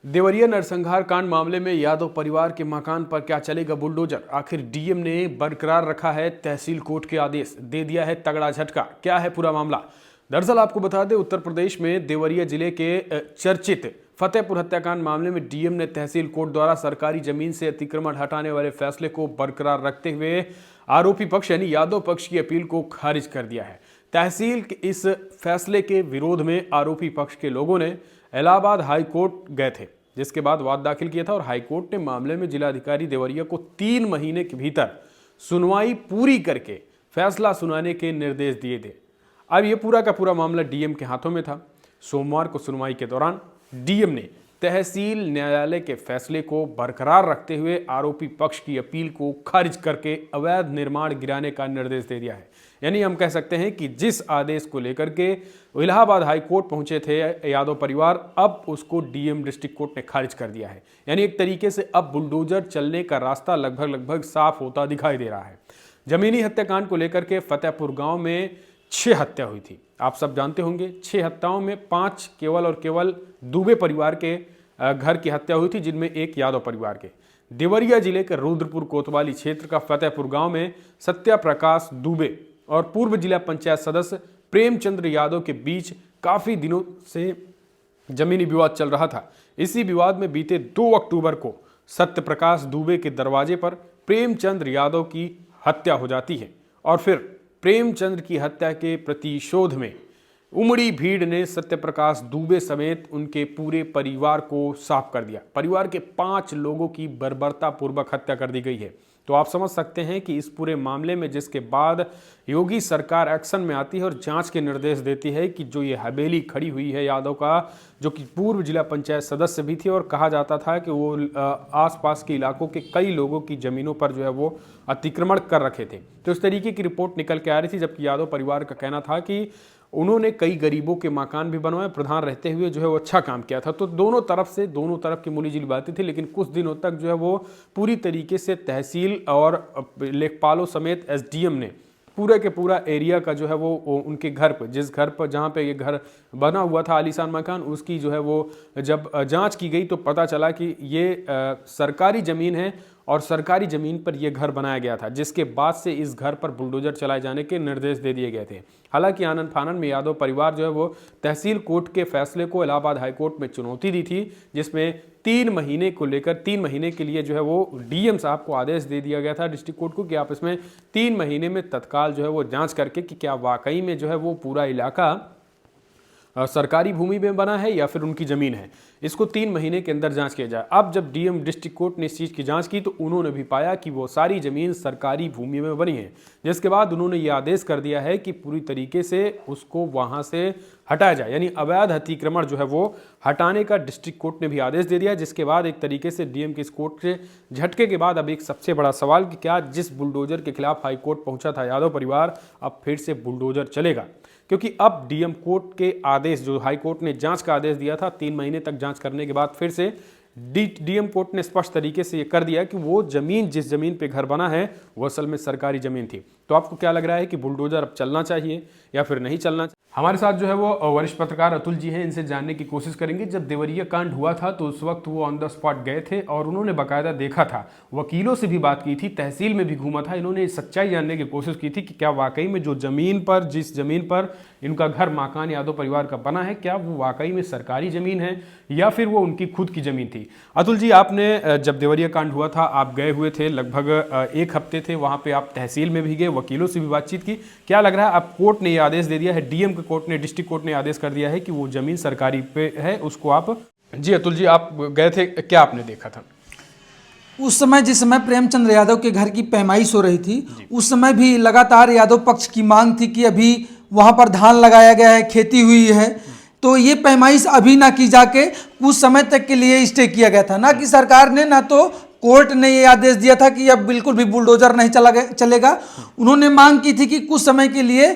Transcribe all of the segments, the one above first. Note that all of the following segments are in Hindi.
देवरिया नरसंहार कांड मामले में यादव परिवार के मकान पर क्या चलेगा बुलडोजर? आखिर डीएम ने बरकरार रखा है तहसील कोर्ट के आदेश, दे दिया है तगड़ा झटका। क्या है पूरा मामला? दरअसल आपको बता दें, उत्तर प्रदेश में देवरिया जिले के चर्चित फतेहपुर हत्याकांड मामले में डीएम ने तहसील कोर्ट द्वारा सरकारी जमीन से अतिक्रमण हटाने वाले फैसले को बरकरार रखते हुए आरोपी पक्ष यानी यादव पक्ष की अपील को खारिज कर दिया है। तहसील के इस फैसले के विरोध में आरोपी पक्ष के लोगों ने इलाहाबाद हाई कोर्ट गए थे, जिसके बाद वाद दाखिल किया था और हाई कोर्ट ने मामले में जिलाधिकारी देवरिया को 3 महीने के भीतर सुनवाई पूरी करके फैसला सुनाने के निर्देश दिए थे। अब ये पूरा का पूरा मामला डीएम के हाथों में था। सोमवार को सुनवाई के दौरान डीएम ने तहसील न्यायालय के फैसले को बरकरार रखते हुए आरोपी पक्ष की अपील को खारिज करके अवैध निर्माण गिराने का निर्देश दे दिया है। यानी हम कह सकते हैं कि जिस आदेश को लेकर के इलाहाबाद हाई कोर्ट पहुंचे थे यादव परिवार, अब उसको डीएम डिस्ट्रिक्ट कोर्ट ने खारिज कर दिया है। यानी एक तरीके से अब बुलडोजर चलने का रास्ता लगभग साफ होता दिखाई दे रहा है। जमीनी हत्याकांड को लेकर के फतेहपुर गांव में 6 हत्या हुई थी। आप सब जानते होंगे, 6 हत्याओं में 5 केवल और केवल दुबे परिवार के घर की हत्या हुई थी, जिनमें 1 यादव परिवार के। देवरिया जिले के रुद्रपुर कोतवाली क्षेत्र का फतेहपुर गांव में सत्या प्रकाश दुबे और पूर्व जिला पंचायत सदस्य प्रेमचंद्र यादव के बीच काफी दिनों से जमीनी विवाद चल रहा था। इसी विवाद में बीते 2 अक्टूबर को सत्य प्रकाश दुबे के दरवाजे पर प्रेमचंद्र यादव की हत्या हो जाती है और फिर प्रेमचंद्र की हत्या के प्रतिशोध में उमड़ी भीड़ ने सत्यप्रकाश दुबे समेत उनके पूरे परिवार को साफ कर दिया। परिवार के 5 लोगों की बर्बरतापूर्वक हत्या कर दी गई है। तो आप समझ सकते हैं कि इस पूरे मामले में जिसके बाद योगी सरकार एक्शन में आती है और जांच के निर्देश देती है कि जो ये हवेली खड़ी हुई है यादव का, जो कि पूर्व जिला पंचायत सदस्य भी थी और कहा जाता था कि वो आसपास के इलाकों के कई लोगों की ज़मीनों पर जो है वो अतिक्रमण कर रखे थे। तो इस तरीके की रिपोर्ट निकल के आ रही थी, जबकि यादव परिवार का कहना था कि उन्होंने कई गरीबों के मकान भी बनवाए, प्रधान रहते हुए जो है वो अच्छा काम किया था। तो दोनों तरफ की मिली जुली बातें थी, लेकिन कुछ दिनों तक जो है वो पूरी तरीके से तहसील और लेखपालों समेत एसडीएम ने पूरे के पूरा एरिया का जो है वो उनके घर पर, जिस घर पर जहाँ पे ये घर बना हुआ था आलीशान मकान, उसकी जो है वो जब जांच की गई तो पता चला कि ये सरकारी ज़मीन है और सरकारी ज़मीन पर यह घर बनाया गया था, जिसके बाद से इस घर पर बुलडोजर चलाए जाने के निर्देश दे दिए गए थे। हालांकि आनन फानन में यादव परिवार जो है वो तहसील कोर्ट के फैसले को इलाहाबाद हाई कोर्ट में चुनौती दी थी, जिसमें 3 महीने को लेकर 3 महीने के लिए जो है वो डीएम साहब को आदेश दे दिया गया था डिस्ट्रिक्ट कोर्ट को कि आप इसमें 3 महीने में तत्काल जो है वो जाँच करके कि क्या वाकई में जो है वो पूरा इलाका सरकारी भूमि में बना है या फिर उनकी ज़मीन है, इसको 3 महीने के अंदर जांच किया जाए। अब जब डीएम डिस्ट्रिक्ट कोर्ट ने इस चीज़ की जांच की तो उन्होंने भी पाया कि वो सारी ज़मीन सरकारी भूमि में बनी है, जिसके बाद उन्होंने ये आदेश कर दिया है कि पूरी तरीके से उसको वहाँ से हटाया जाए। यानी अवैध अतिक्रमण जो है वो हटाने का डिस्ट्रिक्ट कोर्ट ने भी आदेश दे दिया, जिसके बाद एक तरीके से डीएम के इस कोर्ट के झटके के बाद अब एक सबसे बड़ा सवाल कि क्या जिस बुलडोजर के खिलाफ हाई कोर्ट पहुंचा था यादव परिवार, अब फिर से बुलडोजर चलेगा? क्योंकि अब डीएम कोर्ट के आदेश, जो हाई कोर्ट ने जांच का आदेश दिया था 3 महीने तक जांच करने के बाद, फिर से डीएम कोर्ट ने स्पष्ट तरीके से ये कर दिया कि वो जमीन, जिस जमीन पे घर बना है वो असल में सरकारी जमीन थी। तो आपको क्या लग रहा है कि बुलडोजर अब चलना चाहिए या फिर नहीं चलना चाहिए? हमारे साथ जो है वो वरिष्ठ पत्रकार अतुल जी हैं, इनसे जानने की कोशिश करेंगे। जब देवरिया कांड हुआ था तो उस वक्त वो ऑन द स्पॉट गए थे और उन्होंने बाकायदा देखा था, वकीलों से भी बात की थी, तहसील में भी घूमा था। इन्होंने सच्चाई जानने की कोशिश की थी कि क्या वाकई में जो जमीन पर, जिस जमीन पर इनका घर मकान यादव परिवार का बना है, क्या वो वाकई में सरकारी जमीन है या फिर वो उनकी खुद की जमीन थी। अतुल जी, आपने जब देवरिया कांड हुआ था आप गए हुए थे, लगभग 1 हफ्ते थे वहाँ पे, आप तहसील में भी गए, वकीलों से भी बातचीत की। क्या लग रहा है, अब कोर्ट ने ये आदेश दे दिया है, डीएम के कोर्ट ने, डिस्ट्रिक्ट कोर्ट ने आदेश कर दिया है कि वो जमीन सरकारी पे है, उसको आप। जी अतुल जी, आप गए थे, क्या आपने देखा था उस समय? जिस समय प्रेमचंद्र यादव के घर की पैमाइश हो रही थी उस समय भी लगातार यादव पक्ष की मांग थी कि अभी वहां पर धान लगाया गया है, खेती हुई है, तो ये पैमाइश अभी ना की जाके कुछ समय तक के लिए स्टे किया गया था। ना कि सरकार ने, ना तो कोर्ट ने ये आदेश दिया था कि अब बिल्कुल भी बुलडोजर नहीं चलेगा। उन्होंने मांग की थी कि कुछ समय के लिए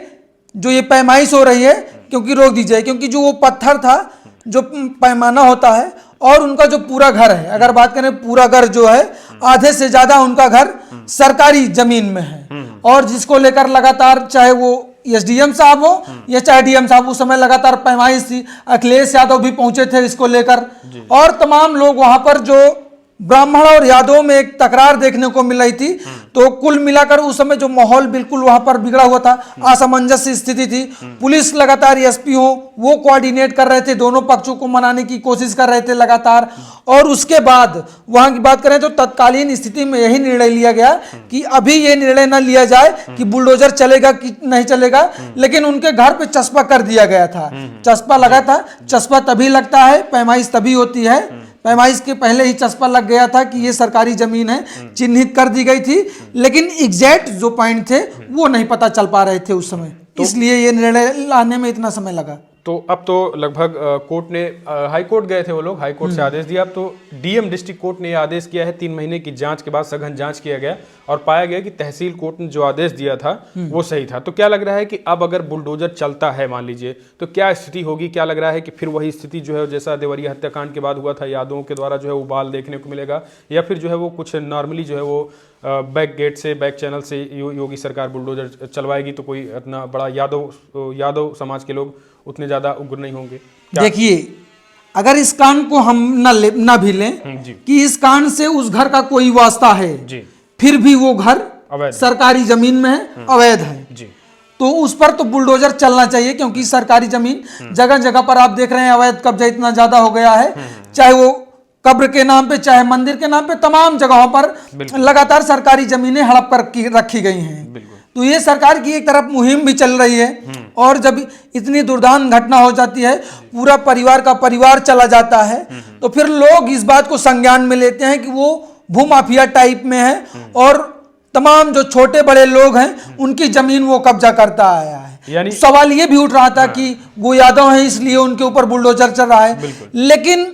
जो ये पैमाइश हो रही है क्योंकि रोक दी जाए, क्योंकि जो वो पत्थर था, जो पैमाना होता है, और उनका जो पूरा घर है, अगर बात करें पूरा घर जो है, आधे से ज्यादा उनका घर सरकारी जमीन में है, और जिसको लेकर लगातार चाहे वो एसडीएम साहब हो या चाहे डीएम साहब, उस समय लगातार पैमाइश थी। अखिलेश यादव भी पहुंचे थे इसको लेकर, और तमाम लोग वहां पर जो ब्राह्मण और यादव में एक तकरार देखने को मिल रही थी। तो कुल मिलाकर उस समय जो माहौल बिल्कुल वहां पर बिगड़ा हुआ था, असमंजस स्थिति थी। पुलिस लगातार एसपी हो वो कोऑर्डिनेट कर रहे थे, दोनों पक्षों को मनाने की कोशिश कर रहे थे लगातार। और उसके बाद वहां की बात करें तो तत्कालीन स्थिति में यही निर्णय लिया गया कि अभी ये निर्णय न लिया जाए कि बुलडोजर चलेगा कि नहीं चलेगा, लेकिन उनके घर पे चस्पा कर दिया गया था। चस्पा लगा था। चस्पा तभी लगता है, पैमाइश तभी होती है। पैमाइश के पहले ही चस्पा लग गया था कि ये सरकारी जमीन है, चिन्हित कर दी गई थी, लेकिन एग्जैक्ट जो पॉइंट थे वो नहीं पता चल पा रहे थे उस समय, इसलिए ये निर्णय लाने में इतना समय लगा। तो अब तो लगभग कोर्ट ने, हाई कोर्ट गए थे वो लोग, हाई कोर्ट से आदेश दिया। अब तो डीएम डिस्ट्रिक्ट कोर्ट ने यह आदेश किया है, 3 महीने की जांच के बाद सघन जांच किया गया और पाया गया कि तहसील कोर्ट ने जो आदेश दिया था वो सही था। तो क्या लग रहा है कि अब अगर बुलडोजर चलता है मान लीजिए, तो क्या स्थिति होगी? क्या लग रहा है कि फिर वही स्थिति जो है जैसा देवरिया हत्याकांड के बाद हुआ था, यादवों के द्वारा जो है उबाल देखने को मिलेगा, या फिर जो है वो कुछ नॉर्मली जो है वो बैक गेट से, बैक चैनल से योगी सरकार बुलडोजर चलवाएगी, तो कोई इतना बड़ा यादव समाज के लोग उतने ज्यादा उग्र नहीं होंगे? देखिए, अगर इस कांड को हम न भी लें कि इस कांड से उस घर का कोई वास्ता है जी, फिर भी वो घर सरकारी जमीन में है, अवैध है जी, तो उस पर तो बुलडोजर चलना चाहिए, क्योंकि सरकारी जमीन जगह जगह पर आप देख रहे हैं अवैध कब्जा इतना ज्यादा हो गया है, चाहे वो कब्र के नाम पे चाहे मंदिर के नाम पे, तमाम जगहों पर लगातार सरकारी जमीनें हड़प कर रखी गई हैं। तो ये सरकार की एक तरफ मुहिम भी चल रही है, और जब इतनी दुर्दांत घटना हो जाती है, पूरा परिवार का परिवार चला जाता है, तो फिर लोग इस बात को संज्ञान में लेते हैं कि वो भूमाफिया टाइप में है, और तमाम जो छोटे बड़े लोग हैं उनकी जमीन वो कब्जा करता आया है। यानी सवाल ये भी उठ रहा था कि वो यादव हैं इसलिए उनके ऊपर बुलडोजर चल रहा है, लेकिन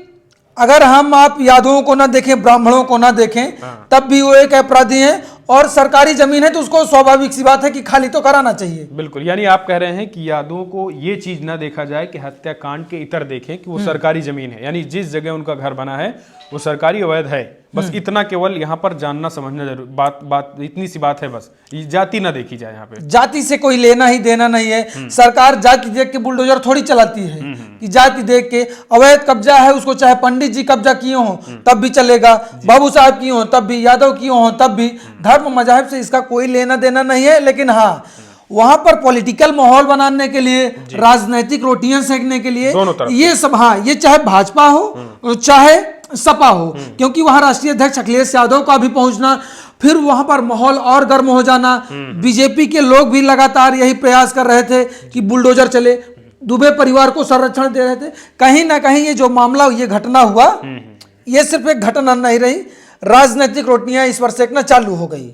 अगर हम आप यादवों को ना देखें, ब्राह्मणों को ना देखें, तब भी वो एक अपराधी हैं, और सरकारी जमीन है तो उसको स्वाभाविक सी बात है कि खाली तो कराना चाहिए। बिल्कुल, यानी आप कह रहे हैं कि यादवों को ये चीज ना देखा जाए कि हत्याकांड के इतर देखें कि वो सरकारी जमीन है, यानी जिस जगह उनका घर बना है वो सरकारी अवैध है, बस इतना केवल यहाँ पर जानना समझना जरूर, बात इतनी सी बात है, बस जाति ना देखी जाए। यहाँ पे जाति से कोई लेना ही देना नहीं है। सरकार जाति देख के बुलडोजर थोड़ी चलाती है कि जाति देख के अवैध कब्जा है उसको चाहे पंडित जी कब्जा किए हो तब भी चलेगा, बाबू साहब किए हो तब भी, यादव किए हो तब भी, धर्म मजहब से इसका कोई लेना देना नहीं है। लेकिन हाँ, वहां पर पॉलिटिकल माहौल बनाने के लिए, राजनीतिक रोटियां सेकने के लिए ये सब, हाँ, ये चाहे भाजपा हो चाहे सपा हो, क्योंकि वहां राष्ट्रीय अध्यक्ष अखिलेश यादव का भी पहुंचना, फिर वहां पर माहौल और गर्म हो जाना। बीजेपी के लोग भी लगातार यही प्रयास कर रहे थे कि बुलडोजर चले, दुबे परिवार को संरक्षण दे रहे थे। कहीं ना कहीं ये जो मामला, ये घटना हुआ, ये सिर्फ एक घटना नहीं रही, राजनीतिक रोटियां इस पर सेकना चालू हो गई।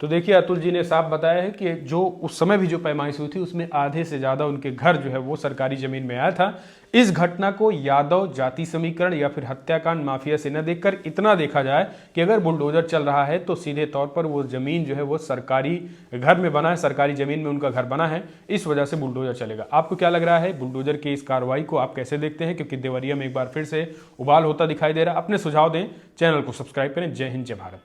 तो देखिए, अतुल जी ने साफ बताया है कि जो उस समय भी जो पैमाइश हुई थी उसमें आधे से ज्यादा उनके घर जो है वो सरकारी जमीन में आया था। इस घटना को यादव जाति समीकरण या फिर हत्याकांड माफिया से न देखकर इतना देखा जाए कि अगर बुलडोजर चल रहा है तो सीधे तौर पर वो जमीन जो है वो सरकारी घर में बना है, सरकारी जमीन में उनका घर बना है, इस वजह से बुलडोजर चलेगा। आपको क्या लग रहा है बुलडोजर की इस कार्रवाई को आप कैसे देखते हैं? क्योंकि देवरिया में एक बार फिर से उबाल होता दिखाई दे रहा है। अपने सुझाव दें, चैनल को सब्सक्राइब करें। जय हिंद, जय भारत।